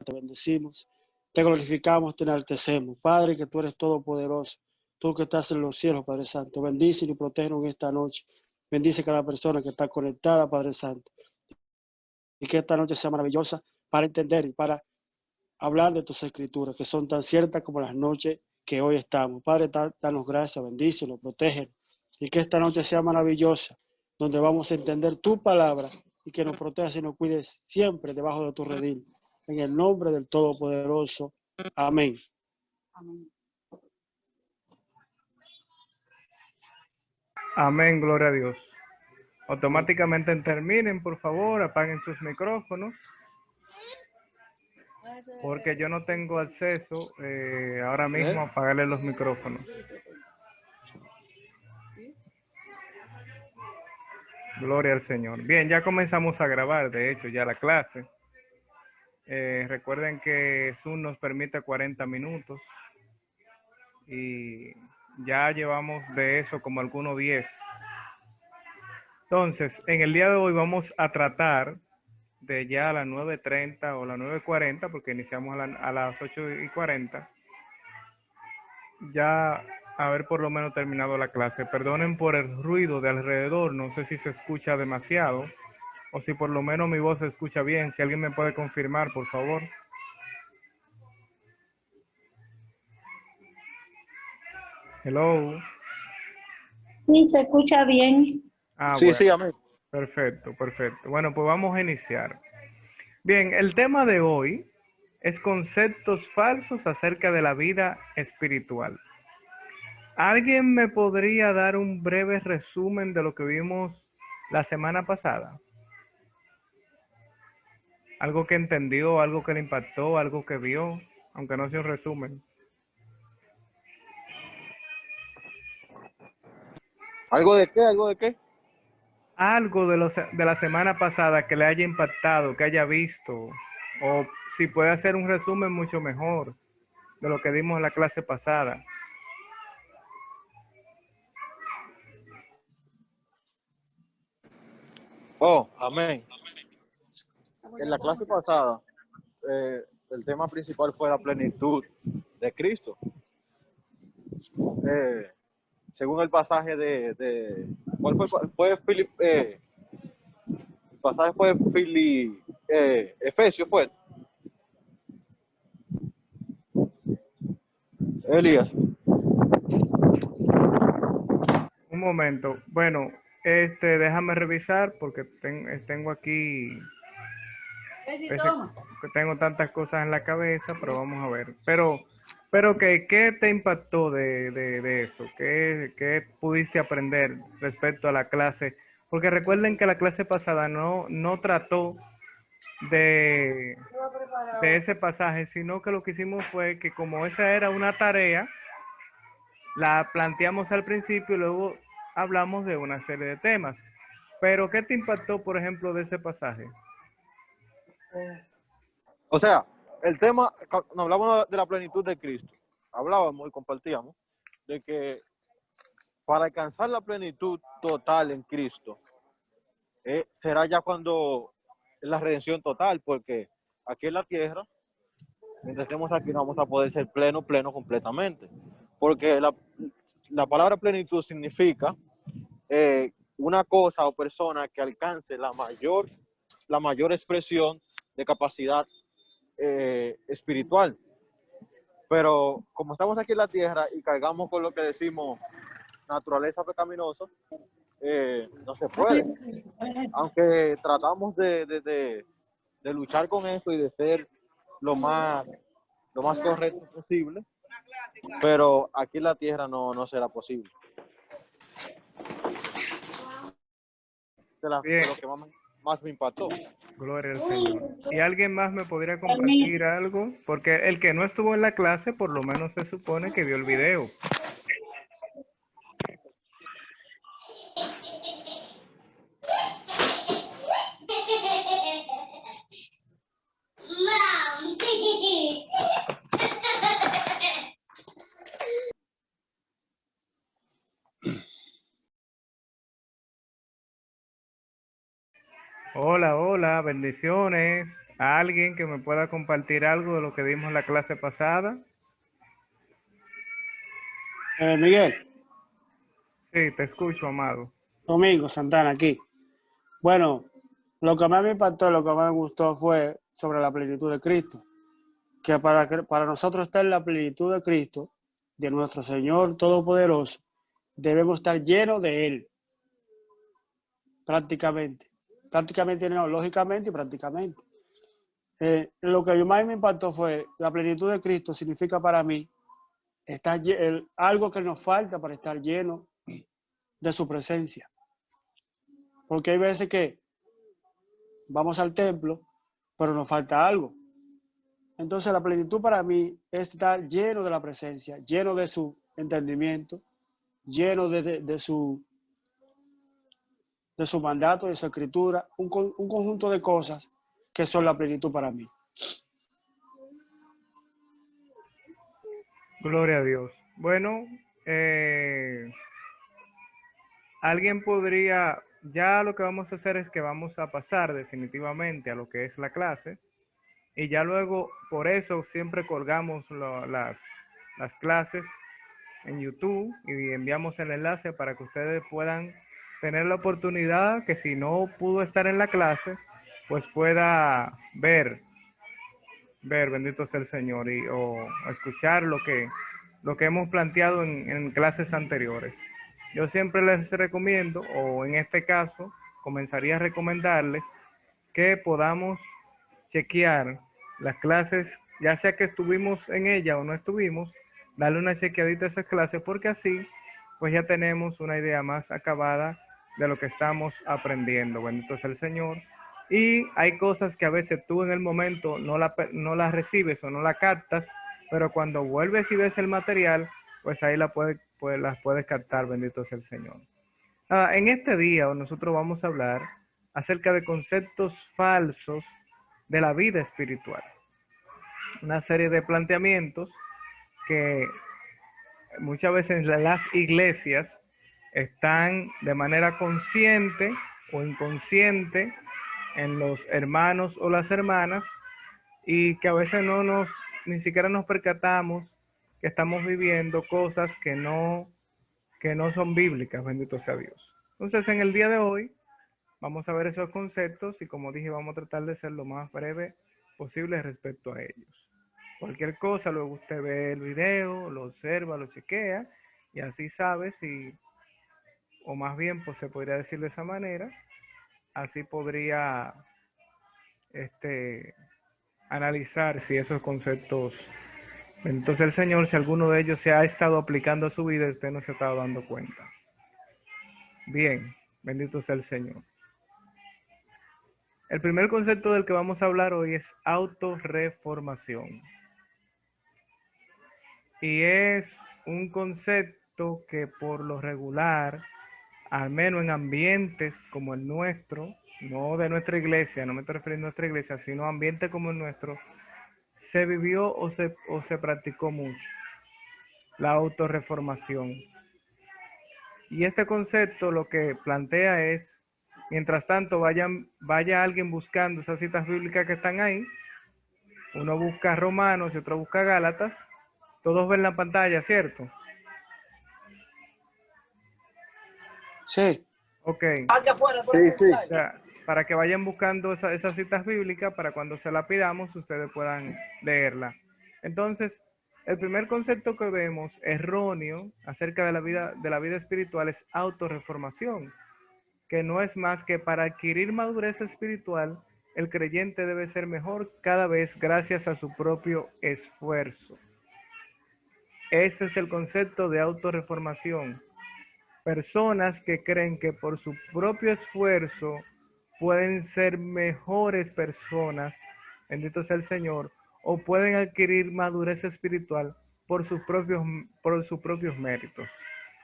te bendecimos, te glorificamos, te enaltecemos. Padre, que tú eres todopoderoso, tú que estás en los cielos, Padre Santo, bendice y protégenos en esta noche. Bendice a cada persona que está conectada, Padre Santo, y que esta noche sea maravillosa para entender y para hablar de tus escrituras, que son tan ciertas como las noches que hoy estamos. Padre, danos gracias, bendícenos, protégenos, y que esta noche sea maravillosa, donde vamos a entender tu palabra y que nos protejas y nos cuides siempre debajo de tu redil. En el nombre del Todopoderoso. Amén. Amén. Amén, gloria a Dios. Automáticamente terminen, por favor, apaguen sus micrófonos, porque yo no tengo acceso ahora mismo a apagarle los micrófonos. Gloria al Señor. Bien, ya comenzamos a grabar, de hecho, ya la clase. Recuerden que Zoom nos permite 40 minutos y ya llevamos de eso como algunos 10. Entonces, en el día de hoy vamos a tratar de ya a las 9:30 o las 9:40, porque iniciamos a las 8:40, ya haber por lo menos terminado la clase. Perdonen por el ruido de alrededor, no sé si se escucha demasiado o si por lo menos mi voz se escucha bien. Si alguien me puede confirmar, por favor. Hello. Sí, se escucha bien. Ah, Sí, bueno. sí, amén. Perfecto, perfecto. Bueno, pues vamos a iniciar. Bien, el tema de hoy es conceptos falsos acerca de la vida espiritual. ¿Alguien me podría dar un breve resumen de lo que vimos la semana pasada? Algo que entendió, algo que le impactó, algo que vio, aunque no sea un resumen. ¿Algo de qué? ¿Algo de qué? Algo de la semana pasada que le haya impactado, que haya visto, o si puede hacer un resumen mucho mejor de lo que vimos en la clase pasada. Oh, amén. En la clase pasada, el tema principal fue la plenitud de Cristo. Según el pasaje ¿cuál fue? El pasaje fue Efesios, fue. Elías. Un momento. Bueno, déjame revisar porque tengo aquí, que tengo tantas cosas en la cabeza, pero vamos a ver. Pero ¿qué te impactó de eso? ¿Qué pudiste aprender respecto a la clase? Porque recuerden que la clase pasada no trató de ese pasaje, sino que lo que hicimos fue que como esa era una tarea, la planteamos al principio y luego hablamos de una serie de temas. Pero, ¿qué te impactó, por ejemplo, de ese pasaje? O sea, el tema, cuando hablamos de la plenitud de Cristo, hablábamos y compartíamos de que para alcanzar la plenitud total en Cristo, será ya cuando la redención total, porque aquí en la tierra, mientras estemos aquí, no vamos a poder ser pleno completamente. Porque la palabra plenitud significa una cosa o persona que alcance la mayor expresión de capacidad espiritual. Pero como estamos aquí en la tierra y cargamos con lo que decimos naturaleza pecaminosa, no se puede. Aunque tratamos de luchar con eso y de ser lo más correcto posible, pero aquí en la tierra no será posible. De lo que más me impactó. Gloria al Señor. ¿Y alguien más me podría compartir algo? Porque el que no estuvo en la clase, por lo menos se supone que vio el video. Hola, Hola, bendiciones. ¿Alguien que me pueda compartir algo de lo que dimos la clase pasada? Miguel, Sí, te escucho, amado. Domingo, Santana, aquí. Bueno, lo que más me impactó, lo que más me gustó fue sobre la plenitud de Cristo. Para nosotros estar en la plenitud de Cristo, de nuestro Señor Todopoderoso, debemos estar llenos de Él, prácticamente. Prácticamente no, lógicamente y prácticamente. Lo que más me impactó fue la plenitud de Cristo significa para mí algo que nos falta para estar lleno de su presencia. Porque hay veces que vamos al templo, pero nos falta algo. Entonces la plenitud para mí es estar lleno de la presencia, lleno de su entendimiento, lleno de su mandato, de su escritura, un conjunto de cosas que son la plenitud para mí. Gloria a Dios. Bueno, alguien podría, ya lo que vamos a hacer es que vamos a pasar definitivamente a lo que es la clase y ya luego, por eso siempre colgamos las clases en YouTube y enviamos el enlace para que ustedes puedan tener la oportunidad que si no pudo estar en la clase, pues pueda ver, bendito sea el Señor, o escuchar lo que hemos planteado en clases anteriores. Yo siempre les recomiendo, o en este caso, comenzaría a recomendarles que podamos chequear las clases, ya sea que estuvimos en ella o no estuvimos, darle una chequeadita a esas clases, porque así pues ya tenemos una idea más acabada de lo que estamos aprendiendo. Bendito sea el Señor. Y hay cosas que a veces tú en el momento no las recibes o no la captas, pero cuando vuelves y ves el material, pues ahí las puedes captar, bendito sea el Señor. En este día nosotros vamos a hablar acerca de conceptos falsos de la vida espiritual. Una serie de planteamientos que muchas veces las iglesias están de manera consciente o inconsciente en los hermanos o las hermanas y que a veces ni siquiera nos percatamos que estamos viviendo cosas que no son bíblicas, bendito sea Dios. Entonces, en el día de hoy vamos a ver esos conceptos y como dije, vamos a tratar de ser lo más breve posible respecto a ellos. Cualquier cosa, luego usted ve el video, lo observa, lo chequea y así sabe si, o más bien, pues se podría decir de esa manera, así podría analizar si esos conceptos, entonces el Señor, si alguno de ellos se ha estado aplicando a su vida, usted no se ha estado dando cuenta. Bien, bendito sea el Señor. El primer concepto del que vamos a hablar hoy es autorreformación. Y es un concepto que por lo regular, al menos en ambientes como el nuestro, no de nuestra iglesia, no me estoy refiriendo a nuestra iglesia, sino a ambientes como el nuestro, se vivió o se practicó mucho, la autorreformación. Y este concepto lo que plantea es, mientras tanto vaya alguien buscando esas citas bíblicas que están ahí, uno busca Romanos y otro busca Gálatas, todos ven la pantalla, ¿cierto? Sí. Ok. Sí, sí. O sea, para que vayan buscando esas citas bíblicas para cuando se la pidamos ustedes puedan leerla. Entonces, el primer concepto que vemos erróneo acerca de la vida espiritual es autorreformación, que no es más que para adquirir madurez espiritual, el creyente debe ser mejor cada vez gracias a su propio esfuerzo. Ese es el concepto de autorreformación. Personas que creen que por su propio esfuerzo pueden ser mejores personas, bendito sea el Señor, o pueden adquirir madurez espiritual por sus propios méritos.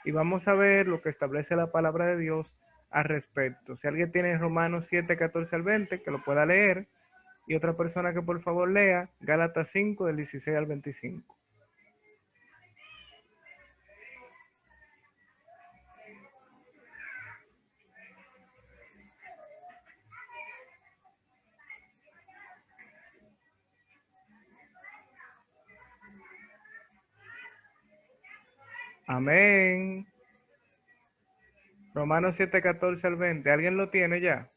Y vamos a ver lo que establece la palabra de Dios al respecto. Si alguien tiene Romanos 7, 14 al 20, que lo pueda leer, y otra persona que por favor lea Gálatas 5, del 16 al 25. Amén. Romanos 7, 14 al 20. ¿Alguien lo tiene ya?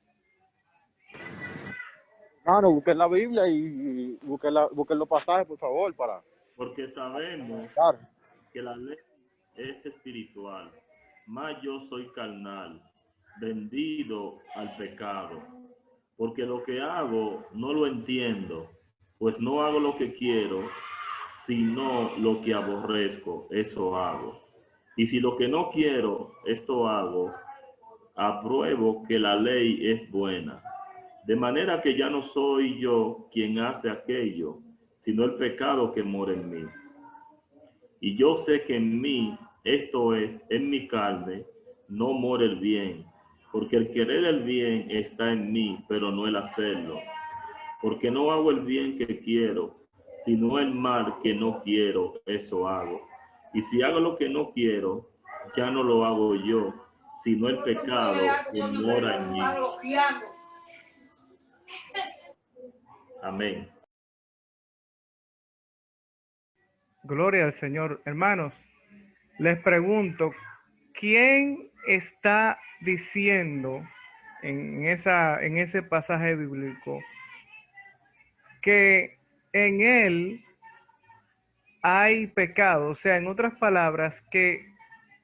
Hermano, busquen la Biblia y busquen los pasajes, por favor, para Porque sabemos dar. que la ley es espiritual, mas yo soy carnal, vendido al pecado. Porque lo que hago no lo entiendo, pues no hago lo que quiero, sino lo que aborrezco, eso hago. Y si lo que no quiero, esto hago, apruebo que la ley es buena. De manera que ya no soy yo quien hace aquello, sino el pecado que mora en mí. Y yo sé que en mí, esto es, en mi carne, no mora el bien, porque el querer el bien está en mí, pero no el hacerlo. Porque no hago el bien que quiero, sino el mal que no quiero, eso hago. Y si hago lo que no quiero, ya no lo hago yo, sino el pecado que mora en mí. Amén. Gloria al Señor. Hermanos, les pregunto, ¿quién está diciendo en ese pasaje bíblico que en él hay pecado? O sea, en otras palabras, que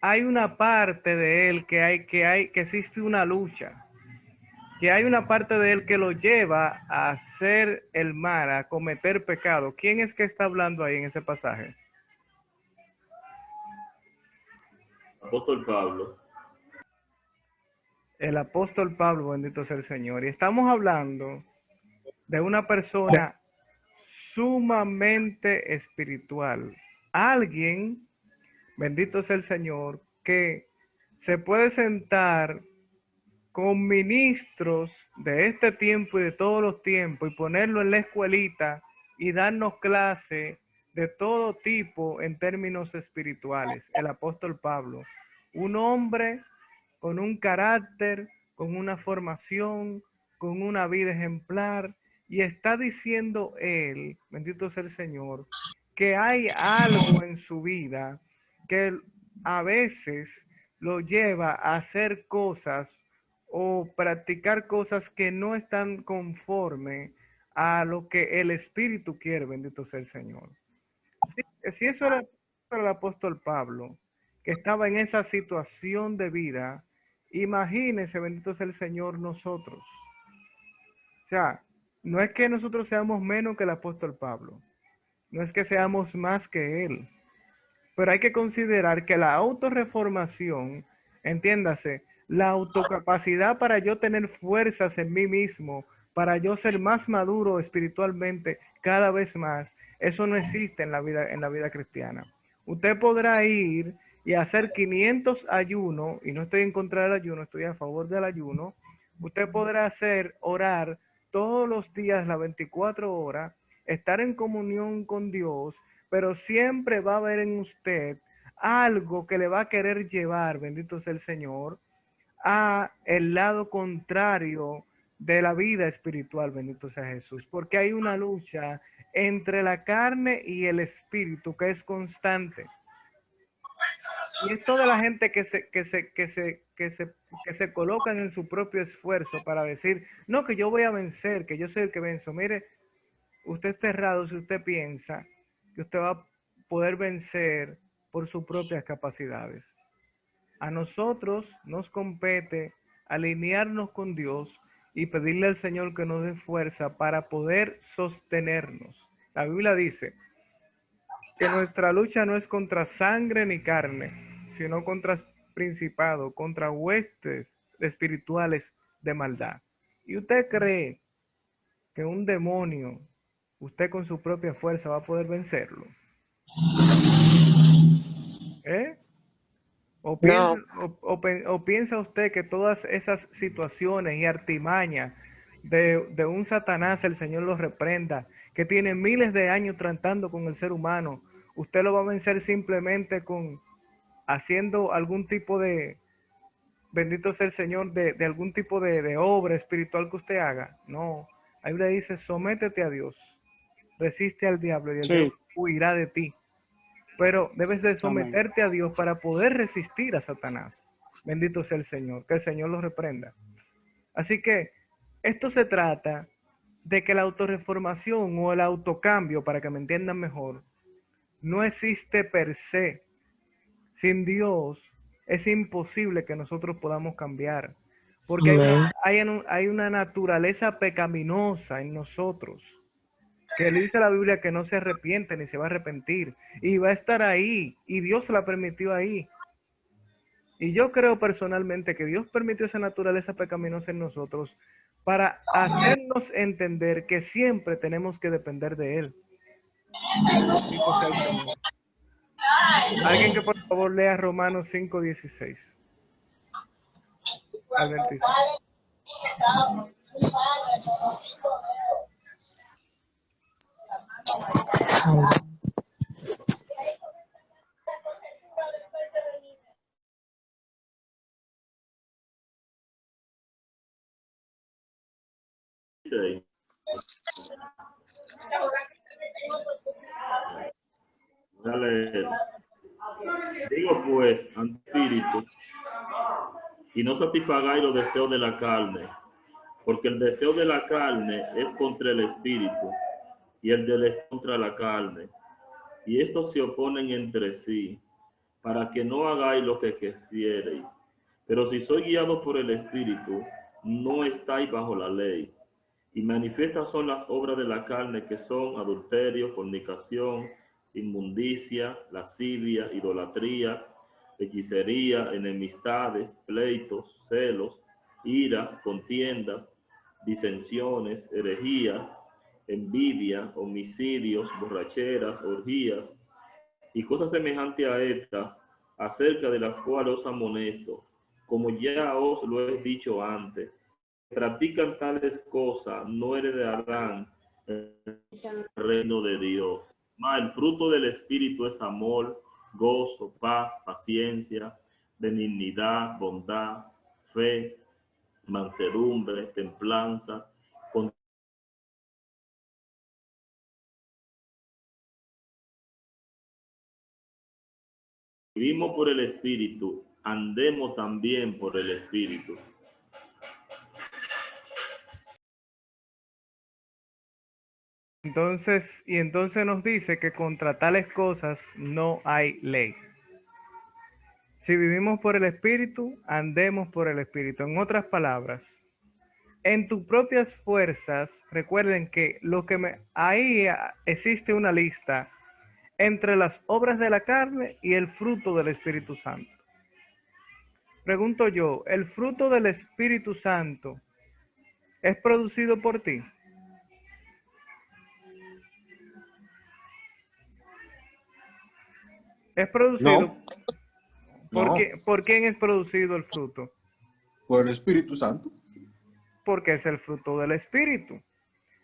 hay una parte de él que existe una lucha, que hay una parte de él que lo lleva a hacer el mal, a cometer pecado. ¿Quién es que está hablando ahí en ese pasaje? Apóstol Pablo. El apóstol Pablo, bendito sea el Señor. Y estamos hablando de una persona sumamente espiritual. Alguien, bendito sea el Señor, que se puede sentar con ministros de este tiempo y de todos los tiempos y ponerlo en la escuelita y darnos clase de todo tipo en términos espirituales. El apóstol Pablo, un hombre con un carácter, con una formación, con una vida ejemplar, y está diciendo él, bendito sea el Señor, que hay algo en su vida que a veces lo lleva a hacer cosas o practicar cosas que no están conforme a lo que el Espíritu quiere, bendito sea el Señor. Si eso era para el apóstol Pablo, que estaba en esa situación de vida, imagínese, bendito sea el Señor, nosotros. O sea, no es que nosotros seamos menos que el apóstol Pablo, no es que seamos más que él, pero hay que considerar que la autorreformación, entiéndase, la autocapacidad para yo tener fuerzas en mí mismo, para yo ser más maduro espiritualmente cada vez más, eso no existe en la vida cristiana. Usted podrá ir y hacer 500 ayunos, y no estoy en contra del ayuno, estoy a favor del ayuno. Usted podrá orar todos los días, las 24 horas, estar en comunión con Dios, pero siempre va a haber en usted algo que le va a querer llevar, bendito sea el Señor, a el lado contrario de la vida espiritual, bendito sea Jesús, porque hay una lucha entre la carne y el espíritu que es constante. Y esto de la gente que se colocan en su propio esfuerzo para decir, no, que yo voy a vencer, que yo soy el que venzo. Mire, usted está errado si usted piensa que usted va a poder vencer por sus propias capacidades. A nosotros nos compete alinearnos con Dios y pedirle al Señor que nos dé fuerza para poder sostenernos. La Biblia dice que nuestra lucha no es contra sangre ni carne, sino contra principados, contra huestes espirituales de maldad. ¿Y usted cree que un demonio, usted con su propia fuerza va a poder vencerlo? ¿Eh? ¿O piensa, No, o piensa usted que todas esas situaciones y artimañas de un Satanás, el Señor los reprenda, que tiene miles de años tratando con el ser humano, usted lo va a vencer simplemente con haciendo algún tipo de, bendito sea el Señor, de algún tipo de obra espiritual que usted haga? No, la Biblia dice, sométete a Dios, resiste al diablo y el diablo sí, huirá de ti. pero debes de Amén. someterte a Dios para poder resistir a Satanás. Bendito sea el Señor, que el Señor lo reprenda. Así que esto se trata de que la autorreformación o el autocambio, para que me entiendan mejor, no existe per se. Sin Dios es imposible que nosotros podamos cambiar, porque hay una naturaleza pecaminosa en nosotros, que dice la Biblia que no se arrepiente ni se va a arrepentir, y va a estar ahí, y Dios la permitió ahí. Y yo creo personalmente que Dios permitió esa naturaleza pecaminosa en nosotros para hacernos entender que siempre tenemos que depender de Él. Bendito sea el Señor. Alguien que por favor lea Romanos 5:16 al 26. Sí. Voy a leer. Digo pues, ante espíritu, y no satisfagáis los deseos de la carne, porque el deseo de la carne es contra el espíritu, y el del espíritu contra la carne, y estos se oponen entre sí, para que no hagáis lo que quisiereis. Pero si sois guiados por el espíritu, no estáis bajo la ley. Y manifiestas son las obras de la carne, que son adulterio, fornicación, inmundicia, lascivia, idolatría, hechicería, enemistades, pleitos, celos, iras, contiendas, disensiones, herejías, envidia, homicidios, borracheras, orgías y cosas semejantes a estas, acerca de las cuales os amonesto, como ya os lo he dicho antes. Practican tales cosas, no heredarán el reino de Dios. Mas el fruto del Espíritu es amor, gozo, paz, paciencia, benignidad, bondad, fe, mansedumbre, templanza. Vivimos por el Espíritu, andemos también por el Espíritu. Entonces nos dice que contra tales cosas no hay ley. Si vivimos por el Espíritu, andemos por el Espíritu. En otras palabras, en tus propias fuerzas, recuerden que ahí existe una lista entre las obras de la carne y el fruto del Espíritu Santo. Pregunto yo, ¿el fruto del Espíritu Santo es producido por ti? ¿Es producido? No, no, ¿Por quién es producido el fruto? por el Espíritu Santo. Porque es el fruto del Espíritu.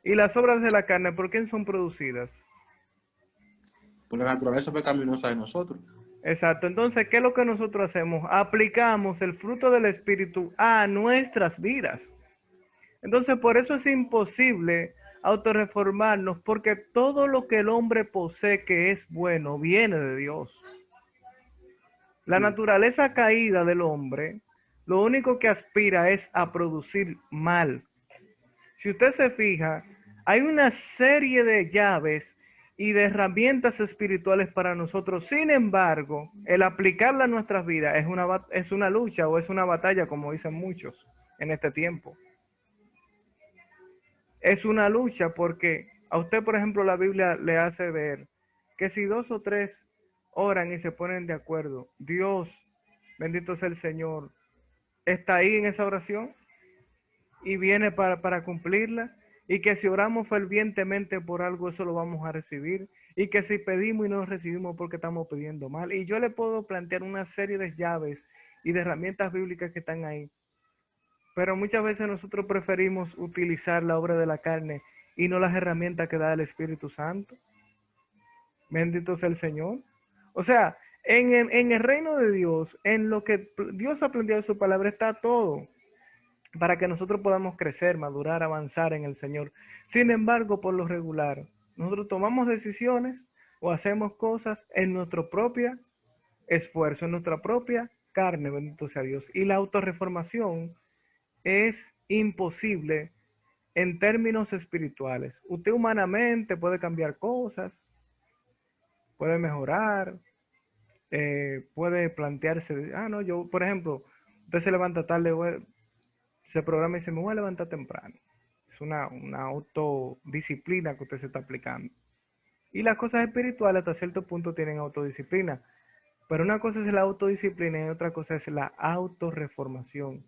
¿Y las obras de la carne, por quién son producidas? Por la naturaleza pecaminosa de nosotros. Exacto. Entonces, ¿qué es lo que nosotros hacemos? Aplicamos el fruto del Espíritu a nuestras vidas. Entonces, por eso es imposible autorreformarnos, porque todo lo que el hombre posee que es bueno viene de Dios. La naturaleza caída del hombre, lo único que aspira es a producir mal. Si usted se fija, hay una serie de llaves y de herramientas espirituales para nosotros. Sin embargo, el aplicarla a nuestras vidas es una lucha o es una batalla, como dicen muchos en este tiempo. Es una lucha porque a usted, por ejemplo, la Biblia le hace ver que si 2 o 3 oran y se ponen de acuerdo, Dios, bendito sea el Señor, está ahí en esa oración y viene para cumplirla, y que si oramos fervientemente por algo, eso lo vamos a recibir, y que si pedimos y no recibimos porque estamos pidiendo mal. Y yo le puedo plantear una serie de llaves y de herramientas bíblicas que están ahí, pero muchas veces nosotros preferimos utilizar la obra de la carne y no las herramientas que da el Espíritu Santo. Bendito sea el Señor. O sea, en el reino de Dios, en lo que Dios ha planteado en su palabra, está todo para que nosotros podamos crecer, madurar, avanzar en el Señor. Sin embargo, por lo regular, nosotros tomamos decisiones o hacemos cosas en nuestro propio esfuerzo, en nuestra propia carne, bendito sea Dios. Y la autorreformación es imposible en términos espirituales. Usted humanamente puede cambiar cosas, puede mejorar, puede plantearse, no, yo, por ejemplo, usted se levanta tarde, se programa y dice, me voy a levantar temprano. Es una autodisciplina que usted se está aplicando. Y las cosas espirituales hasta cierto punto tienen autodisciplina. Pero una cosa es la autodisciplina y otra cosa es la autorreformación.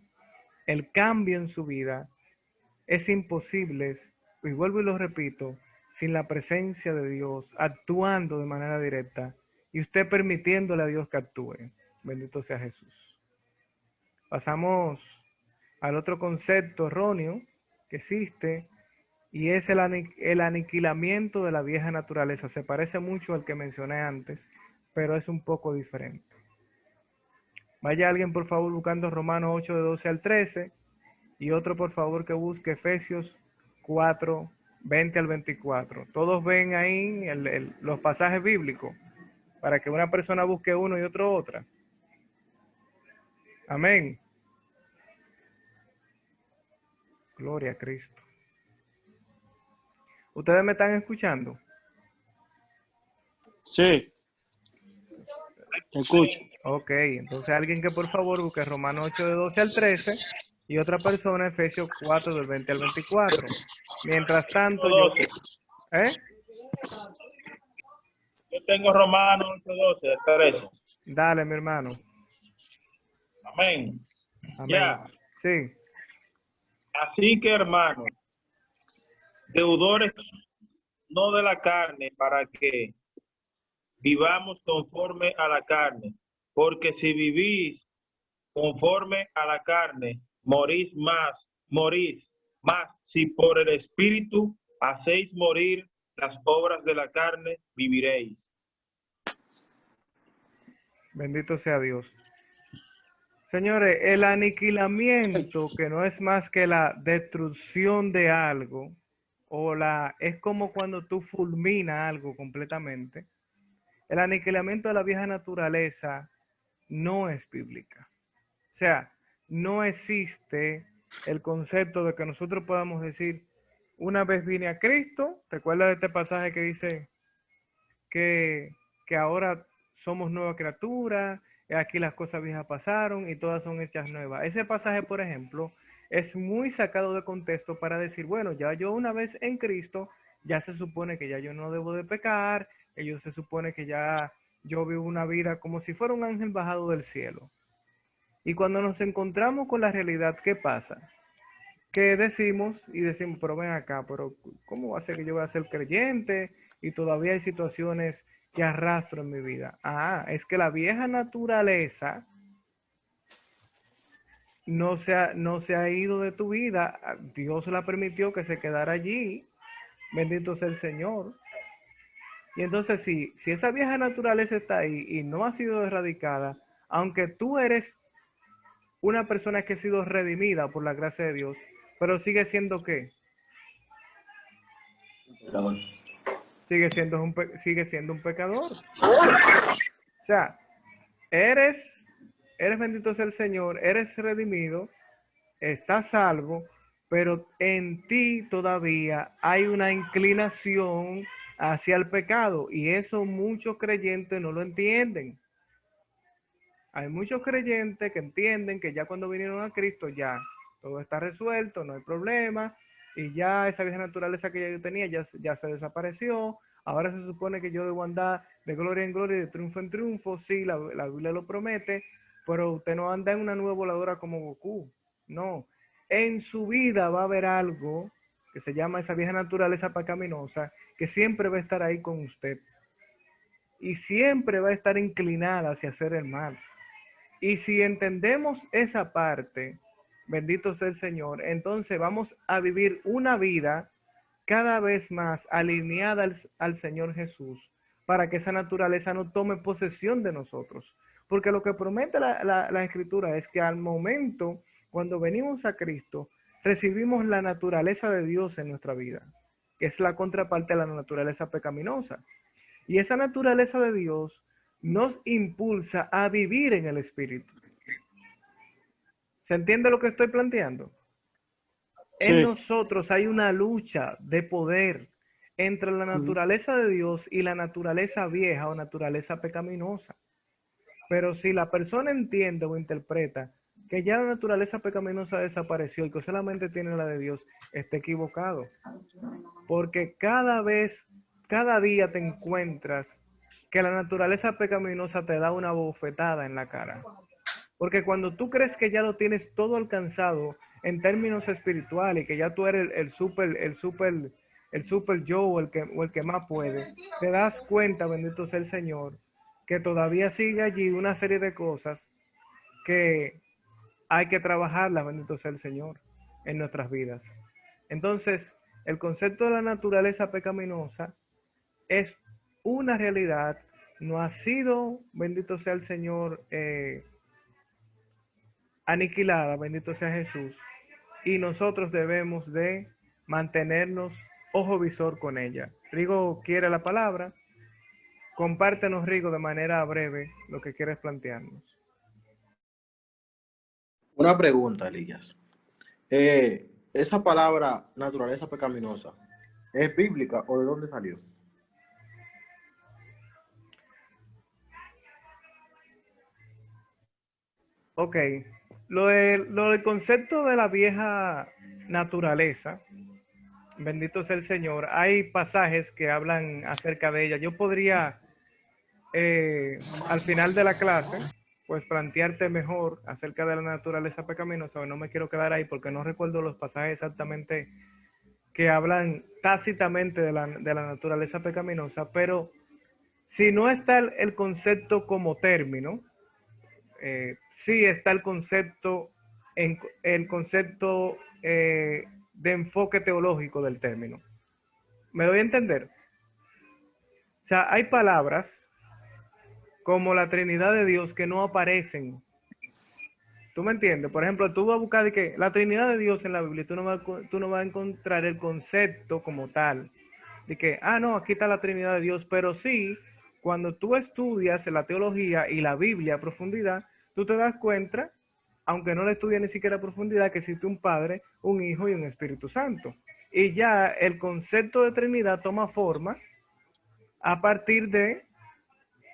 El cambio en su vida es imposible, y vuelvo y lo repito, sin la presencia de Dios, actuando de manera directa y usted permitiéndole a Dios que actúe. Bendito sea Jesús. Pasamos al otro concepto erróneo que existe y es el aniquilamiento de la vieja naturaleza. Se parece mucho al que mencioné antes, pero es un poco diferente. Vaya alguien por favor buscando Romanos 8 de 12 al 13 y otro por favor que busque Efesios 4, 20 al 24. Todos ven ahí los pasajes bíblicos para que una persona busque uno y otro otra. Amén. Gloria a Cristo. ¿Ustedes me están escuchando? Sí, te escucho. Ok, entonces alguien que por favor busque Romanos 8 de 12 al 13 y otra persona Efesios 4 del 20 al 24. Mientras tanto, yo... Yo tengo Romanos 8:12, 13. Dale, mi hermano. Amén. Amén. Ya. Sí. Así que, hermanos, deudores no de la carne, para que vivamos conforme a la carne. Porque si vivís conforme a la carne, morís más. Si por el Espíritu hacéis morir las obras de la carne, viviréis. Bendito sea Dios. Señores, el aniquilamiento, que no es más que la destrucción de algo, es como cuando tú fulminas algo completamente. El aniquilamiento de la vieja naturaleza no es bíblica. O sea, no existe el concepto de que nosotros podamos decir, una vez vine a Cristo, recuerda de este pasaje que dice que ahora somos nueva criatura, aquí las cosas viejas pasaron y todas son hechas nuevas. Ese pasaje, por ejemplo, es muy sacado de contexto para decir, bueno, ya yo una vez en Cristo, ya se supone que ya yo no debo de pecar, se supone que ya yo vivo una vida como si fuera un ángel bajado del cielo. Y cuando nos encontramos con la realidad, ¿qué pasa? Que decimos, pero ven acá, pero ¿cómo va a ser que yo voy a ser creyente y todavía hay situaciones que arrastro en mi vida? Es que la vieja naturaleza no se ha ido de tu vida. Dios la permitió que se quedara allí. Bendito sea el Señor. Y entonces si esa vieja naturaleza está ahí y no ha sido erradicada, aunque tú eres una persona que ha sido redimida por la gracia de Dios, pero sigue siendo ¿qué? Sigue siendo un pecador. O sea, eres bendito sea el Señor, eres redimido, estás salvo, pero en ti todavía hay una inclinación hacia el pecado y eso muchos creyentes no lo entienden. Hay muchos creyentes que entienden que ya cuando vinieron a Cristo ya todo está resuelto, no hay problema, y ya esa vieja naturaleza que ya yo tenía ya se desapareció. Ahora se supone que yo debo andar de gloria en gloria y de triunfo en triunfo. Sí, la Biblia lo promete, pero usted no anda en una nube voladora como Goku. No. En su vida va a haber algo que se llama esa vieja naturaleza pecaminosa, que siempre va a estar ahí con usted. Y siempre va a estar inclinada hacia hacer el mal. Y si entendemos esa parte, bendito sea el Señor, entonces vamos a vivir una vida cada vez más alineada al Señor Jesús, para que esa naturaleza no tome posesión de nosotros. Porque lo que promete la Escritura es que al momento, cuando venimos a Cristo, recibimos la naturaleza de Dios en nuestra vida, que es la contraparte de la naturaleza pecaminosa. Y esa naturaleza de Dios nos impulsa a vivir en el Espíritu. ¿Se entiende lo que estoy planteando? En Sí. nosotros hay una lucha de poder entre la naturaleza de Dios y la naturaleza vieja o naturaleza pecaminosa. Pero si la persona entiende o interpreta que ya la naturaleza pecaminosa desapareció y que solamente tiene la de Dios, está equivocado. Porque cada día te encuentras que la naturaleza pecaminosa te da una bofetada en la cara. Porque cuando tú crees que ya lo tienes todo alcanzado en términos espirituales y que ya tú eres el super yo o el que más puede, te das cuenta, bendito sea el Señor, que todavía sigue allí una serie de cosas que hay que trabajarlas, bendito sea el Señor, en nuestras vidas. Entonces, el concepto de la naturaleza pecaminosa es una realidad, no ha sido, bendito sea el Señor, aniquilada, bendito sea Jesús, y nosotros debemos de mantenernos ojo visor con ella. Rigo quiere la palabra. Compártenos, Rigo, de manera breve lo que quieres plantearnos. Una pregunta, Elías. Esa palabra naturaleza pecaminosa, ¿es bíblica o de dónde salió? Ok, lo del concepto de la vieja naturaleza, bendito sea el Señor, hay pasajes que hablan acerca de ella. Yo podría, al final de la clase, pues plantearte mejor acerca de la naturaleza pecaminosa. No me quiero quedar ahí porque no recuerdo los pasajes exactamente que hablan tácitamente de la naturaleza pecaminosa, pero si no está el concepto como término, sí está el concepto, de enfoque teológico del término. ¿Me doy a entender? O sea, hay palabras como la Trinidad de Dios que no aparecen. ¿Tú me entiendes? Por ejemplo, tú vas a buscar de que la Trinidad de Dios en la Biblia, tú no vas a encontrar el concepto como tal. De que, no, aquí está la Trinidad de Dios, pero sí, cuando tú estudias la teología y la Biblia a profundidad, tú te das cuenta, aunque no la estudias ni siquiera a profundidad, que existe un Padre, un Hijo y un Espíritu Santo. Y ya el concepto de Trinidad toma forma a partir de,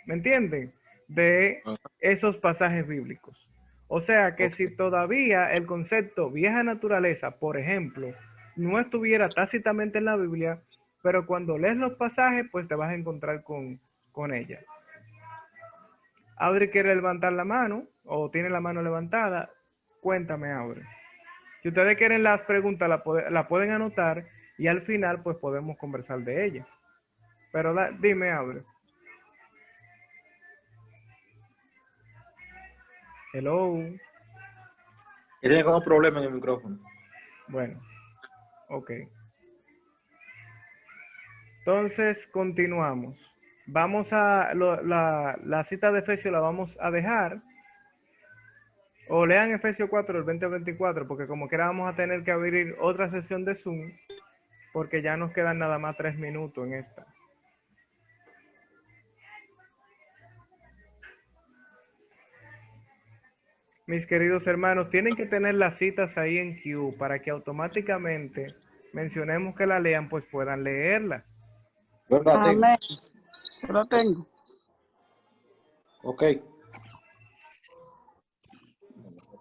¿me entienden? De esos pasajes bíblicos. O sea que si todavía el concepto vieja naturaleza, por ejemplo, no estuviera tácitamente en la Biblia, pero cuando lees los pasajes, pues te vas a encontrar con ella. Audrey quiere levantar la mano, o tiene la mano levantada. Cuéntame, Audrey. Si ustedes quieren las preguntas, la pueden anotar y al final, pues podemos conversar de ella. Pero dime, Audrey. Hello. Tiene como problema en el micrófono. Bueno, ok. Entonces, continuamos. Vamos a, la cita de Efesios la vamos a dejar. O lean Efesios 4, el 20 al 24, porque como quiera vamos a tener que abrir otra sesión de Zoom, porque ya nos quedan nada más 3 minutos en esta. Mis queridos hermanos, tienen que tener las citas ahí en queue para que automáticamente mencionemos que la lean, pues puedan leerla. Yo la tengo. Amén. Yo lo tengo. Ok.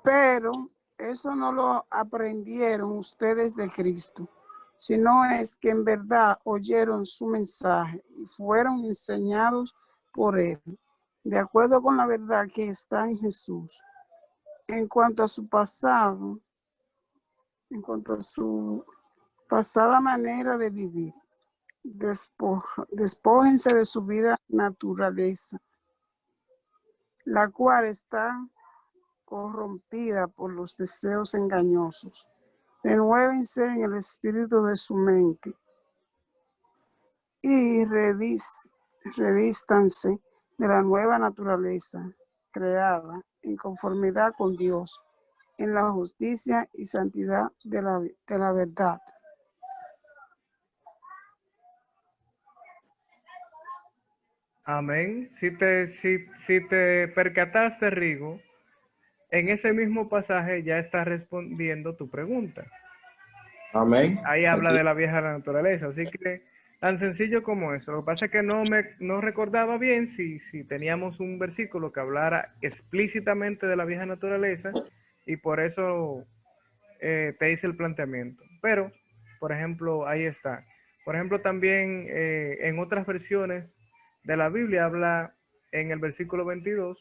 Pero eso no lo aprendieron ustedes de Cristo, sino es que en verdad oyeron su mensaje y fueron enseñados por él, de acuerdo con la verdad que está en Jesús. En cuanto a su pasado, en cuanto a su pasada manera de vivir, despójense de su vida naturaleza, la cual está corrompida por los deseos engañosos. Renuévense en el espíritu de su mente y revístanse de la nueva naturaleza creada en conformidad con Dios, en la justicia y santidad de la verdad. Amén. Si te percataste, Rigo, en ese mismo pasaje ya está respondiendo tu pregunta. Amén. Ahí habla Sí. de la vieja naturaleza, así que tan sencillo como eso. Lo que pasa es que no recordaba bien si teníamos un versículo que hablara explícitamente de la vieja naturaleza y por eso te hice el planteamiento. Pero, por ejemplo, ahí está. Por ejemplo, también en otras versiones de la Biblia habla en el versículo 22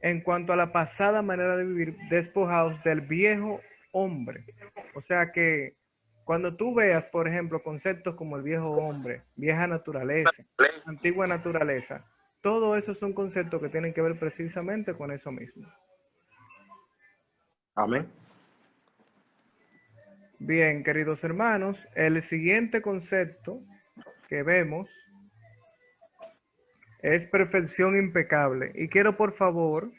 en cuanto a la pasada manera de vivir, despojados del viejo hombre. O sea que cuando tú veas, por ejemplo, conceptos como el viejo hombre, vieja naturaleza, antigua naturaleza, todo eso son conceptos que tienen que ver precisamente con eso mismo. Amén. Bien, queridos hermanos, el siguiente concepto que vemos es perfección impecable. Y quiero, por favor,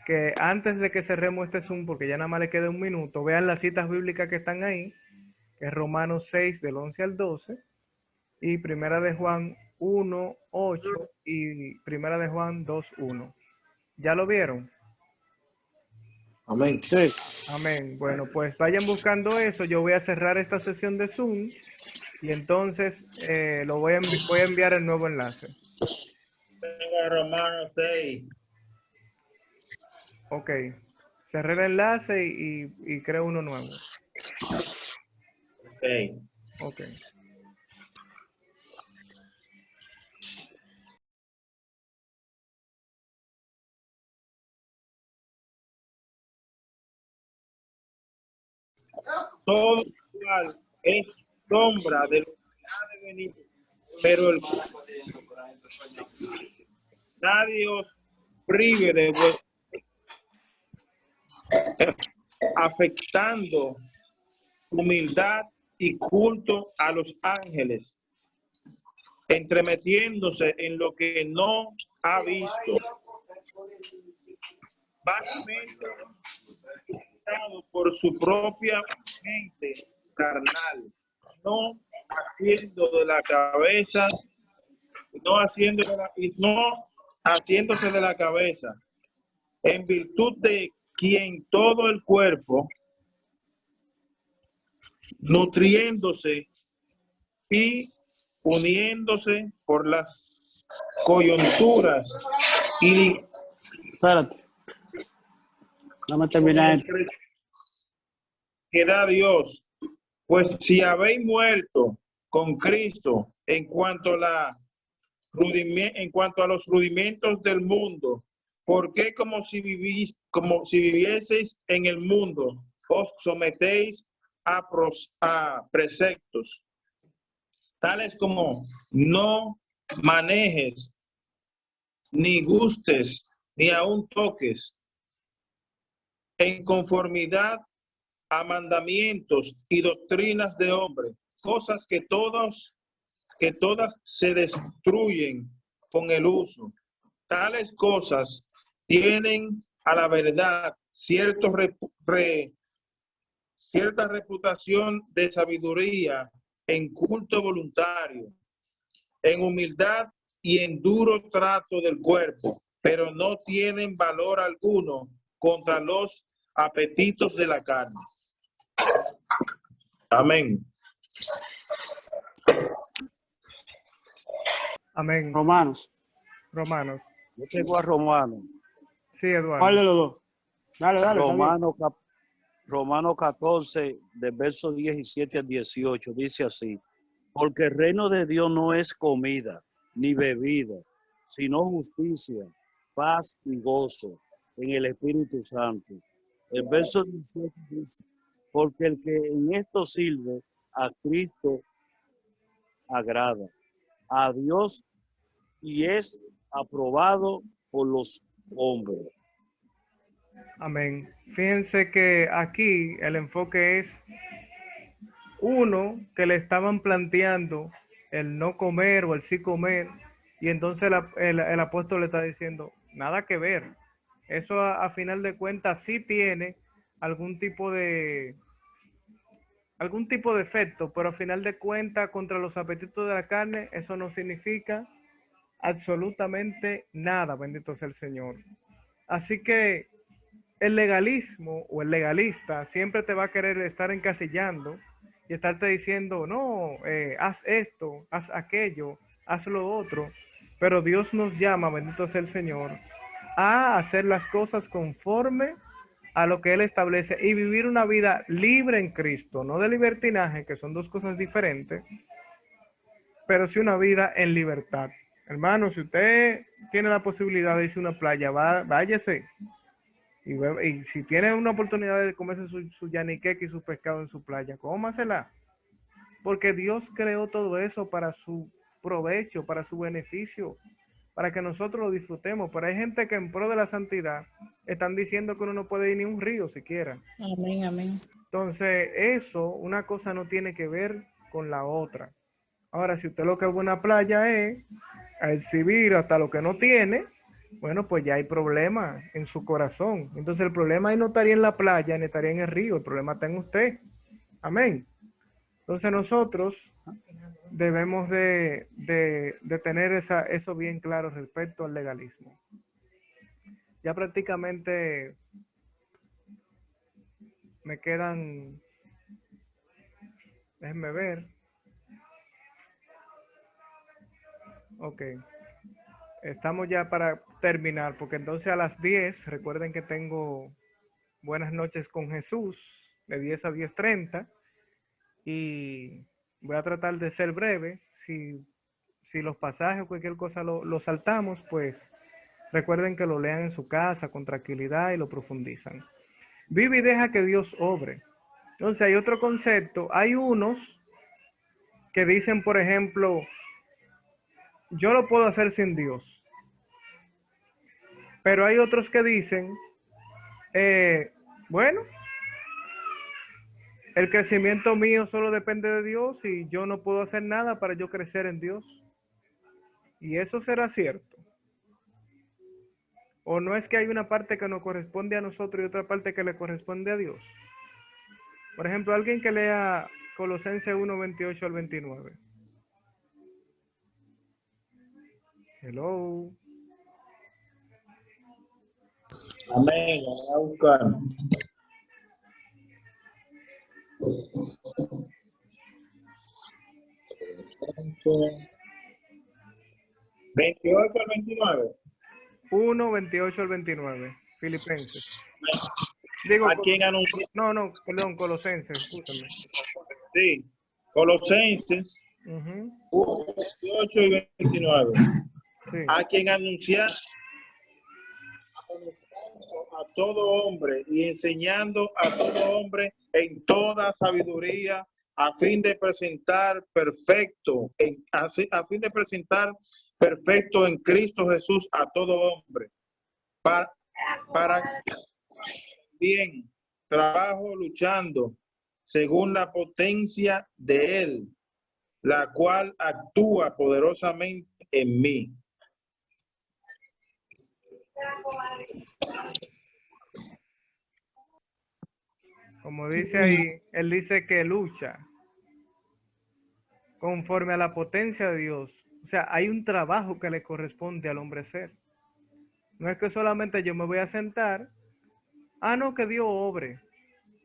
que antes de que cerremos este Zoom, porque ya nada más le queda un minuto, vean las citas bíblicas que están ahí, que es Romanos 6, del 11 al 12, y Primera de Juan 1, 8, y Primera de Juan 2, 1. ¿Ya lo vieron? Amén. Sí. Amén. Bueno, pues vayan buscando eso. Yo voy a cerrar esta sesión de Zoom y entonces voy a enviar el nuevo enlace. Venga, Romanos 6. Ok. Cerré el enlace y creo uno nuevo. Ok. Ok. Todo cual es sombra de lo que ha de venir, pero nadie os prive de vuestro afectando humildad y culto a los ángeles, entremetiéndose en lo que no ha visto, vanamente excitado por su propia mente carnal, no haciendo de la cabeza, no haciéndose de la cabeza, en virtud de quien todo el cuerpo, nutriéndose y uniéndose por las coyunturas y Espérate. Vamos a terminar. que da Dios. Pues si habéis muerto con Cristo en cuanto a los rudimentos del mundo, ¿por qué como si vivieseis en el mundo, os sometéis a preceptos, tales como no manejes, ni gustes, ni aun toques, en conformidad a mandamientos y doctrinas de hombre, cosas que todas se destruyen con el uso? Tales cosas tienen a la verdad cierta reputación de sabiduría en culto voluntario, en humildad y en duro trato del cuerpo, pero no tienen valor alguno contra los apetitos de la carne. Amén. Amén. Romanos. Romanos. Yo tengo a Romano. Sí, Eduardo. ¿Cuál de los dos? Dale, está bien. Romano 14, del verso 17 al 18, dice así: porque el reino de Dios no es comida ni bebida, sino justicia, paz y gozo en el Espíritu Santo. El verso 18 dice: porque el que en esto sirve a Cristo agrada a Dios y es aprobado por los hombres. Amén. Fíjense que aquí el enfoque es uno que le estaban planteando el no comer o el sí comer, y entonces el apóstol le está diciendo, nada que ver. Eso a final de cuentas sí tiene algún tipo de efecto, pero a final de cuentas contra los apetitos de la carne, eso no significa absolutamente nada, bendito sea el Señor. Así que el legalismo o el legalista siempre te va a querer estar encasillando y estarte diciendo, no, haz esto, haz aquello, haz lo otro. Pero Dios nos llama, bendito sea el Señor, a hacer las cosas conforme a lo que Él establece y vivir una vida libre en Cristo, no de libertinaje, que son dos cosas diferentes, pero sí una vida en libertad. Hermano, si usted tiene la posibilidad de irse a una playa, váyase. Y si tiene una oportunidad de comerse su yaniqueque y su pescado en su playa, cómasela. Porque Dios creó todo eso para su provecho, para su beneficio, para que nosotros lo disfrutemos. Pero hay gente que en pro de la santidad están diciendo que uno no puede ir ni a un río siquiera. Amén, amén. Entonces, eso, una cosa no tiene que ver con la otra. Ahora, si usted lo que es una playa es a exhibir hasta lo que no tiene, bueno, pues ya hay problema en su corazón. Entonces el problema ahí no estaría en la playa, ni estaría en el río, el problema está en usted. Amén. Entonces nosotros debemos de tener eso bien claro respecto al legalismo. Ya prácticamente me quedan, déjenme ver. Ok. Estamos ya para terminar, porque entonces a las 10, recuerden que tengo Buenas noches con Jesús, de 10 a 10:30, y voy a tratar de ser breve. Si los pasajes o cualquier cosa lo saltamos, pues recuerden que lo lean en su casa con tranquilidad y lo profundizan. Vive y deja que Dios obre. Entonces hay otro concepto. Hay unos que dicen, por ejemplo, yo lo puedo hacer sin Dios. Pero hay otros que dicen, bueno, el crecimiento mío solo depende de Dios y yo no puedo hacer nada para yo crecer en Dios. ¿Y eso será cierto? ¿O no es que hay una parte que nos corresponde a nosotros y otra parte que le corresponde a Dios? Por ejemplo, alguien que lea Colosenses 1:28 al 29. Hello. Amén. Voy a buscar. ¿28 al 29? 1:28 al 29. Filipenses. Digo, ¿A quién anunció? no, perdón, Colosenses, escúchame. Sí. Colosenses 18 y 29. Sí. A quien anunciar a todo hombre y enseñando a todo hombre en toda sabiduría a fin de presentar perfecto en Cristo Jesús a todo hombre para bien trabajo luchando según la potencia de él, la cual actúa poderosamente en mí. Como dice ahí, él dice que lucha conforme a la potencia de Dios. O sea, hay un trabajo que le corresponde al hombre ser. No es que solamente yo me voy a sentar, no, que Dios obre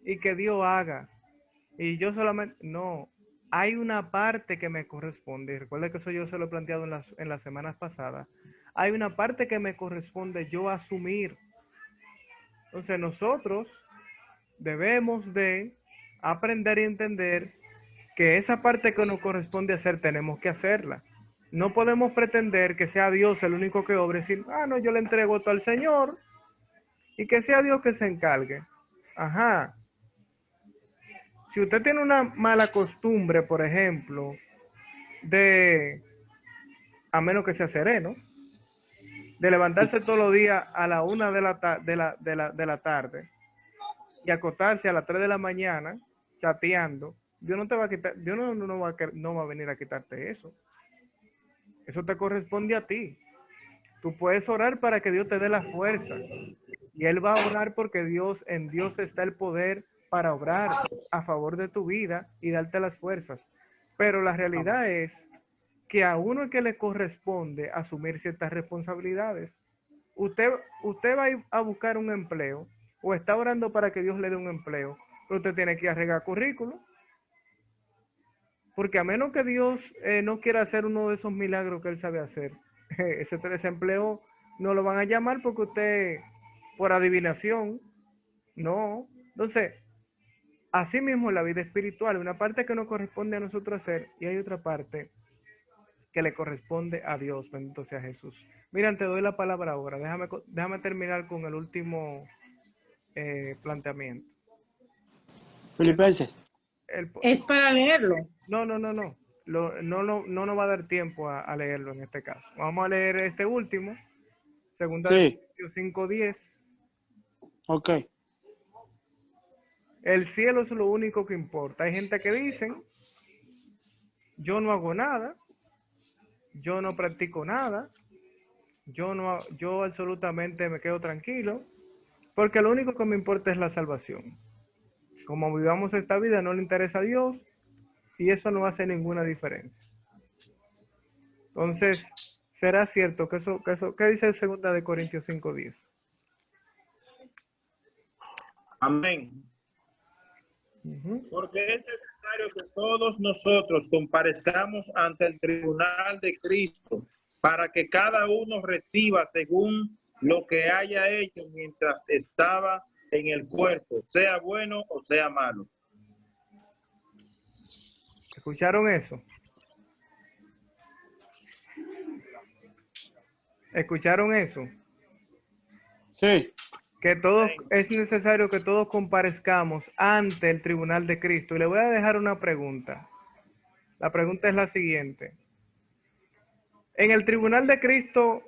y que Dios haga. Y yo solamente, no, hay una parte que me corresponde. Y recuerda que eso yo se lo he planteado en las semanas pasadas. Hay una parte que me corresponde yo asumir. Entonces nosotros debemos de aprender y entender que esa parte que nos corresponde hacer tenemos que hacerla. No podemos pretender que sea Dios el único que obre y decir, no, yo le entrego todo al Señor y que sea Dios que se encargue. Ajá. Si usted tiene una mala costumbre, por ejemplo, a menos que sea sereno, de levantarse todos los días a la 1 de la tarde y acostarse a las 3 de la mañana chateando, Dios no te va a quitar, Dios no va a venir a quitarte eso. Eso te corresponde a ti. Tú puedes orar para que Dios te dé la fuerza. Y Él va a orar porque en Dios está el poder para obrar a favor de tu vida y darte las fuerzas. Pero la realidad es que a uno es que le corresponde asumir ciertas responsabilidades. Usted va a ir a buscar un empleo o está orando para que Dios le dé un empleo, pero usted tiene que arreglar currículum. Porque a menos que Dios no quiera hacer uno de esos milagros que Él sabe hacer, ese desempleo no lo van a llamar porque usted, por adivinación, no. Entonces, así mismo la vida espiritual, una parte que nos corresponde a nosotros hacer y hay otra parte que le corresponde a Dios, bendito sea Jesús. Mira, te doy la palabra ahora. Déjame terminar con el último planteamiento. Filipenses. Es para leerlo. No. No nos va a dar tiempo a leerlo en este caso. Vamos a leer este último, segunda de Corintios 5:10. Ok. El cielo es lo único que importa. Hay gente que dicen, yo no hago nada, yo no practico nada, yo absolutamente me quedo tranquilo, porque lo único que me importa es la salvación. Como vivamos esta vida no le interesa a Dios y eso no hace ninguna diferencia. Entonces, ¿será cierto que eso qué dice el 2 de Corintios 5:10? Amén. Porque es necesario que todos nosotros comparezcamos ante el tribunal de Cristo para que cada uno reciba según lo que haya hecho mientras estaba en el cuerpo, sea bueno o sea malo. ¿Escucharon eso? ¿Escucharon eso? Sí. Que todos, es necesario que todos comparezcamos ante el tribunal de Cristo. Y le voy a dejar una pregunta. La pregunta es la siguiente. En el tribunal de Cristo,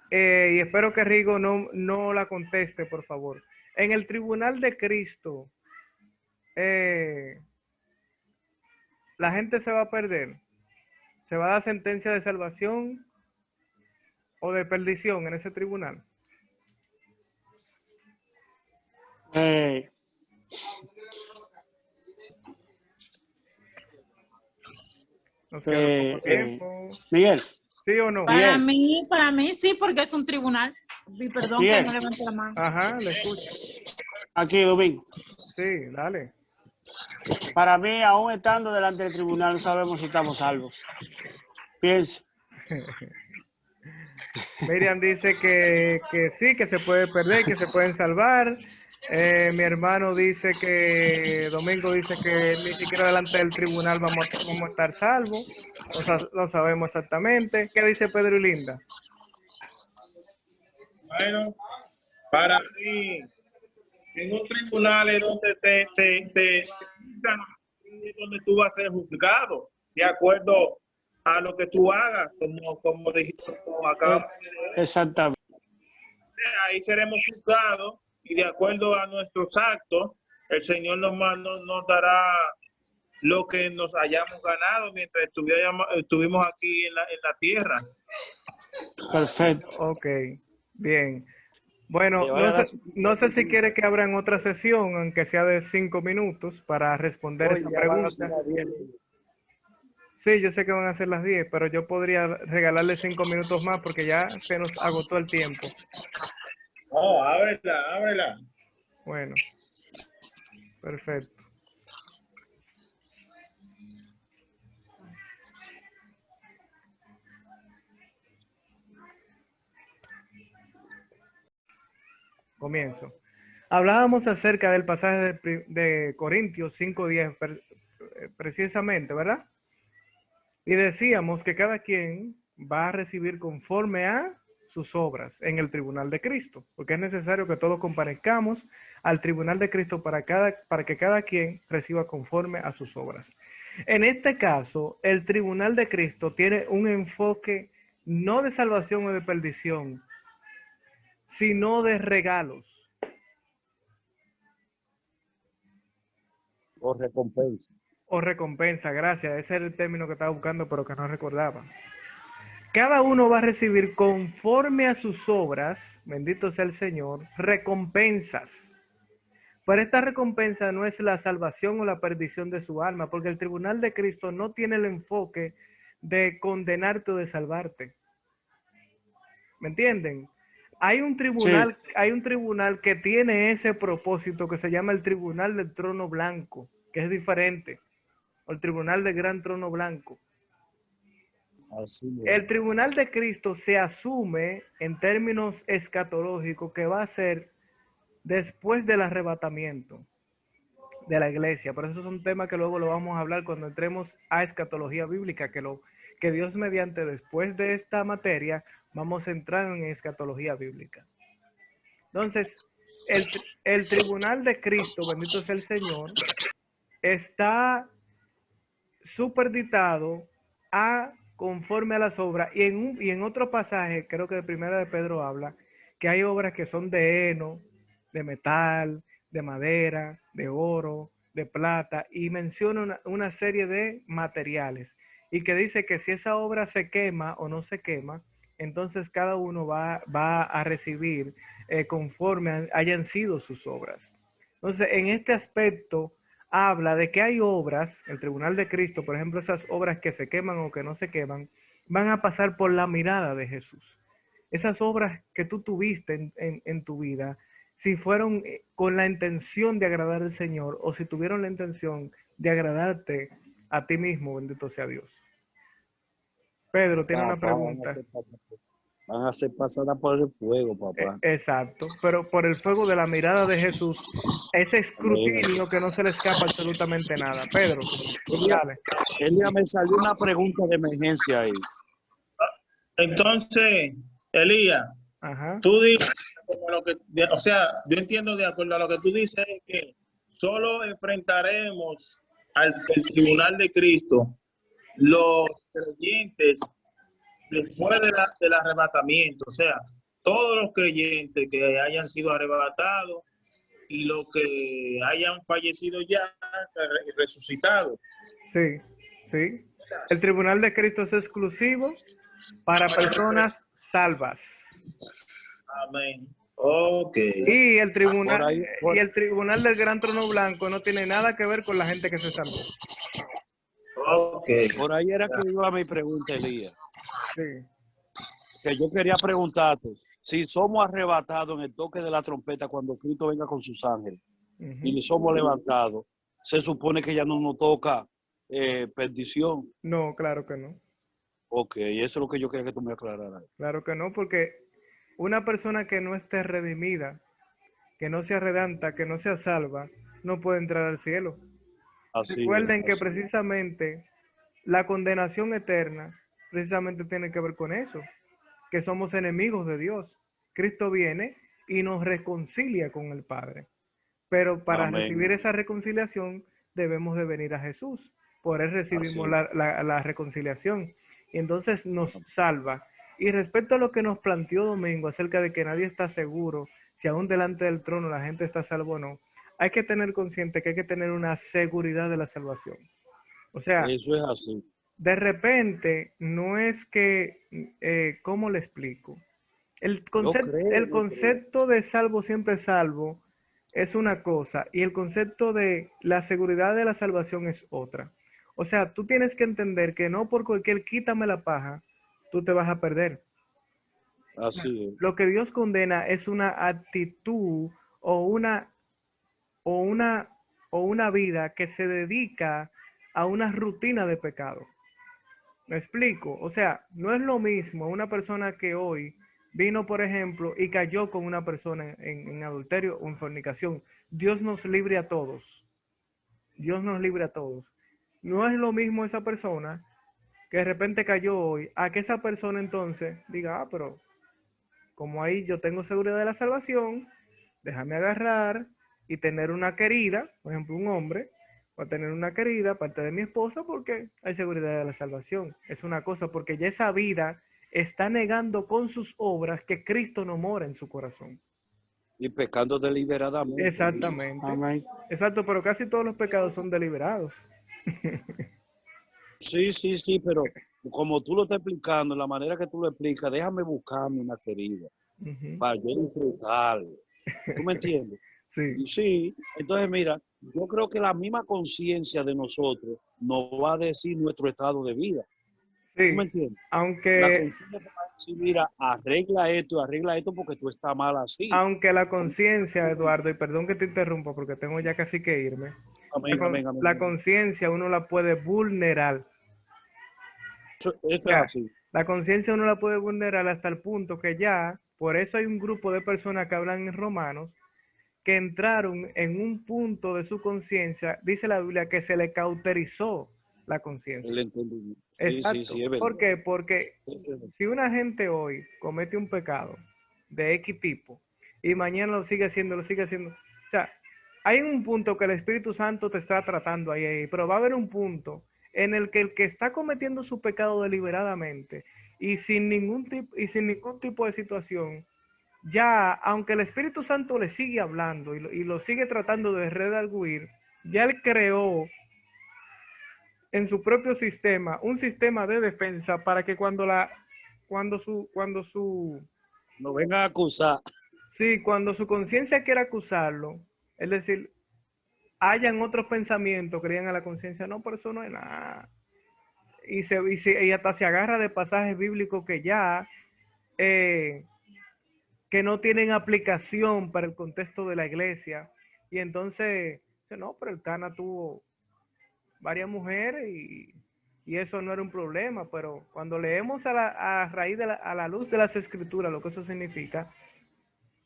y espero que Rigo no la conteste, por favor. En el tribunal de Cristo, la gente se va a perder. Se va a dar sentencia de salvación o de perdición en ese tribunal. Nos queda poco tiempo. Miguel. ¿Sí o no? Para mí sí, porque es un tribunal. Y perdón que no levante la mano. Ajá, le escucho. Aquí, Domingo. Sí, dale. Para mí, aún estando delante del tribunal, no sabemos si estamos salvos. Piensa. Miriam dice que sí, que se puede perder, que se pueden salvar. Mi hermano dice Domingo dice que ni siquiera delante del tribunal vamos a estar salvos. No sabemos exactamente. ¿Qué dice Pedro y Linda? Bueno, para mí, en un tribunal es donde donde tú vas a ser juzgado de acuerdo a lo que tú hagas, como dijiste, como acabamos de decir. Exactamente. Ahí seremos juzgados y de acuerdo a nuestros actos, el Señor nos dará lo que nos hayamos ganado mientras estuvimos aquí en la tierra. Perfecto. Ok, bien. Bueno, no sé si quiere que abran otra sesión, aunque sea de 5 minutos, para responder esa pregunta. Sí, yo sé que van a ser las 10, pero yo podría regalarle 5 minutos más porque ya se nos agotó el tiempo. Oh, ábrela. Bueno, perfecto. Comienzo. Hablábamos acerca del pasaje de Corintios 5:10 precisamente, ¿verdad? Y decíamos que cada quien va a recibir conforme a sus obras en el tribunal de Cristo, porque es necesario que todos comparezcamos al tribunal de Cristo para que cada quien reciba conforme a sus obras. En este caso, el tribunal de Cristo tiene un enfoque no de salvación o de perdición, sino de regalos. O recompensa. O recompensa, gracias. Ese era el término que estaba buscando, pero que no recordaba. Cada uno va a recibir conforme a sus obras, bendito sea el Señor, recompensas. Pero esta recompensa no es la salvación o la perdición de su alma, porque el tribunal de Cristo no tiene el enfoque de condenarte o de salvarte. ¿Me entienden? Hay un tribunal que tiene ese propósito que se llama el Tribunal del Trono Blanco, que es diferente, o el Tribunal del Gran Trono Blanco. Así es. El Tribunal de Cristo se asume en términos escatológicos que va a ser después del arrebatamiento de la iglesia. Por eso es un tema que luego lo vamos a hablar cuando entremos a escatología bíblica, que Dios mediante después de esta materia vamos a entrar en escatología bíblica. Entonces, el tribunal de Cristo, bendito sea el Señor, está superditado a conforme a las obras. Y en otro pasaje, creo que de Primera de Pedro habla, que hay obras que son de heno, de metal, de madera, de oro, de plata, y menciona una serie de materiales. Y que dice que si esa obra se quema o no se quema, entonces cada uno va a recibir conforme hayan sido sus obras. Entonces, en este aspecto, habla de que hay obras, el Tribunal de Cristo, por ejemplo, esas obras que se queman o que no se queman, van a pasar por la mirada de Jesús. Esas obras que tú tuviste en tu vida, si fueron con la intención de agradar al Señor o si tuvieron la intención de agradarte a ti mismo, bendito sea Dios. Pedro tiene una pregunta. Van a ser pasadas por el fuego, papá. Exacto, pero por el fuego de la mirada de Jesús, ese escrutinio que no se le escapa absolutamente nada. Pedro, dale. Elías, me salió una pregunta de emergencia ahí. Entonces, Elías, tú dices, o sea, yo entiendo de acuerdo a lo que tú dices, es que solo enfrentaremos al tribunal de Cristo los creyentes después del arrebatamiento, o sea, todos los creyentes que hayan sido arrebatados y los que hayan fallecido ya, resucitados. Sí, sí. El Tribunal de Cristo es exclusivo para personas salvas. Amén. Ok. Y el tribunal del Gran Trono Blanco no tiene nada que ver con la gente que se salvó. Okay. Por ahí era que iba mi pregunta, Elías. Sí. Que yo quería preguntarte, si somos arrebatados en el toque de la trompeta cuando Cristo venga con sus ángeles y le somos levantados, ¿se supone que ya no nos toca perdición? No, claro que no. Ok, eso es lo que yo quería que tú me aclararas. Claro que no, porque una persona que no esté redimida, que no sea redanta, que no sea salva, no puede entrar al cielo. Así Recuerden que así. precisamente la condenación eterna precisamente tiene que ver con eso, que somos enemigos de Dios. Cristo viene y nos reconcilia con el Padre. Pero para Amén. recibir esa reconciliación debemos de venir a Jesús. Por él recibimos la reconciliación. Y entonces nos salva. Y respecto a lo que nos planteó Domingo acerca de que nadie está seguro si aún delante del trono la gente está salvo o no, hay que tener consciente que hay que tener una seguridad de la salvación. O sea, eso es así. De repente, no es que, ¿cómo le explico? El concepto de salvo siempre salvo es una cosa y el concepto de la seguridad de la salvación es otra. O sea, tú tienes que entender que no por cualquier quítame la paja, tú te vas a perder. Así es. Lo que Dios condena es una actitud o una vida que se dedica a una rutina de pecado. ¿Me explico? O sea, no es lo mismo una persona que hoy vino, por ejemplo, y cayó con una persona en adulterio o en fornicación. Dios nos libre a todos. Dios nos libre a todos. No es lo mismo esa persona que de repente cayó hoy, a que esa persona entonces diga, pero como ahí yo tengo seguridad de la salvación, déjame agarrar y tener una querida, por ejemplo, un hombre, va a tener una querida parte de mi esposa porque hay seguridad de la salvación. Es una cosa, porque ya esa vida está negando con sus obras que Cristo no mora en su corazón. Y pecando deliberadamente. Exactamente. Amén. Exacto, pero casi todos los pecados son deliberados. Sí, pero como tú lo estás explicando, la manera que tú lo explicas, déjame buscarme una querida para yo disfrutar. ¿Tú me entiendes? Sí. Sí, entonces mira, yo creo que la misma conciencia de nosotros nos va a decir nuestro estado de vida. Sí, ¿Tú me entiendes? La aunque, conciencia te va a decir, mira, arregla esto porque tú estás mal así. aunque la conciencia, Eduardo, y perdón que te interrumpa porque tengo ya casi que irme, Amén, amén, amén. la conciencia uno la puede vulnerar. Eso es Ya, así. la conciencia uno la puede vulnerar hasta el punto que ya, por eso hay un grupo de personas que hablan en Romanos, que entraron en un punto de su conciencia, dice la Biblia, que se le cauterizó la conciencia. El entendimiento. Sí, Exacto. sí, es verdad. ¿Por qué? Porque Eso es verdad. si una gente hoy comete un pecado de X tipo y mañana lo sigue haciendo, o sea, hay un punto que el Espíritu Santo te está tratando ahí, pero va a haber un punto en el que está cometiendo su pecado deliberadamente y sin ningún tipo de situación, ya, aunque el Espíritu Santo le sigue hablando y lo sigue tratando de redarguir, ya él creó en su propio sistema un sistema de defensa para que cuando su No vengan a acusar. sí, cuando su conciencia quiera acusarlo, es decir, hayan otros pensamientos, creían a la conciencia, no, por eso no es nada. Y hasta se agarra de pasajes bíblicos que ya que no tienen aplicación para el contexto de la iglesia. Y entonces, no, pero el Cana tuvo varias mujeres y eso no era un problema, pero cuando leemos a raíz a la luz de las escrituras lo que eso significa,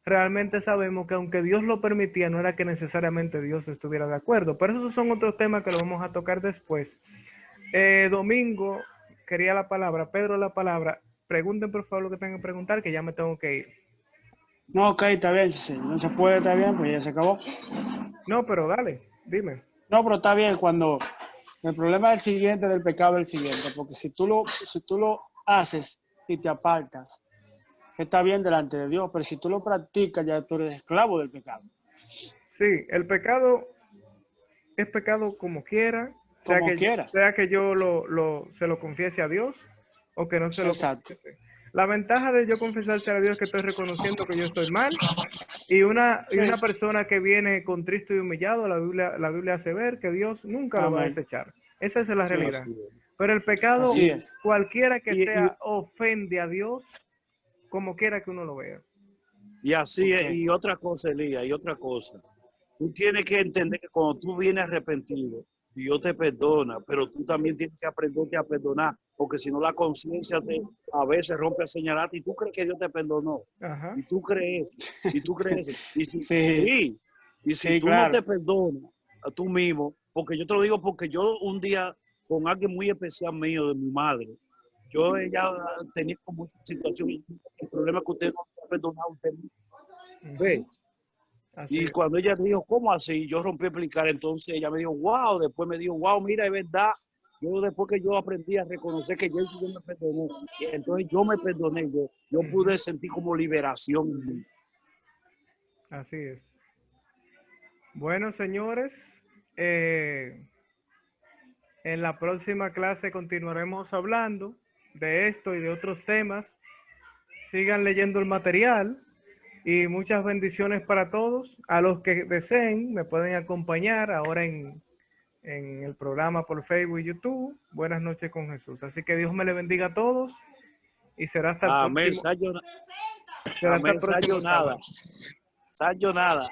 realmente sabemos que aunque Dios lo permitía, no era que necesariamente Dios estuviera de acuerdo. Pero esos son otros temas que lo vamos a tocar después. Domingo, quería la palabra, Pedro la palabra. Pregunten por favor lo que tengan que preguntar, que ya me tengo que ir. No, ok, está bien. Si no se puede, está bien, pues ya se acabó. No, pero dale, dime. No, pero está bien cuando el problema es el siguiente del pecado es el siguiente, porque si tú lo haces y te apartas, está bien delante de Dios, pero si tú lo practicas ya tú eres esclavo del pecado. Sí, el pecado es pecado como quiera, Como quiera. sea que yo se lo confiese a Dios o que no se lo Exacto. confiese. La ventaja de yo confesarse a Dios es que estoy reconociendo que yo estoy mal y una persona que viene contristo y humillado, la Biblia hace ver que Dios nunca lo va a Amén. desechar. Esa es la realidad. Así es. Pero el pecado, Así es. cualquiera que Y- sea, ofende a Dios como quiera que uno lo vea. Y así es, Ok. y otra cosa, Elías, y otra cosa. Tú tienes que entender que cuando tú vienes arrepentido, Dios te perdona, pero tú también tienes que aprenderte a perdonar, porque si no la conciencia a veces rompe a señalarte y tú crees que Dios te perdonó. Ajá. Y tú crees eso, y tú crees eso. Y si, Sí. y si Sí, tú claro. no te perdonas a tú mismo, porque yo te lo digo porque yo un día con alguien muy especial mío, de mi madre, ella tenía como esa situación, y el problema es que usted no se ha perdonado a usted mismo. ¿Ve? Así Y es. cuando ella dijo, ¿cómo así? Yo rompí a explicar, entonces ella me dijo, wow, después me dijo, wow, mira, es verdad. Yo después que yo aprendí a reconocer que Jesús me perdonó, entonces yo me perdoné, yo pude sentir como liberación en mí. Así es. Bueno, señores, en la próxima clase continuaremos hablando de esto y de otros temas. Sigan leyendo el material y muchas bendiciones para todos. A los que deseen, me pueden acompañar ahora en el programa por Facebook y YouTube. Buenas noches con Jesús. Así que Dios me le bendiga a todos y será hasta el Amén, próximo. Será hasta el próximo sábado. sayonara.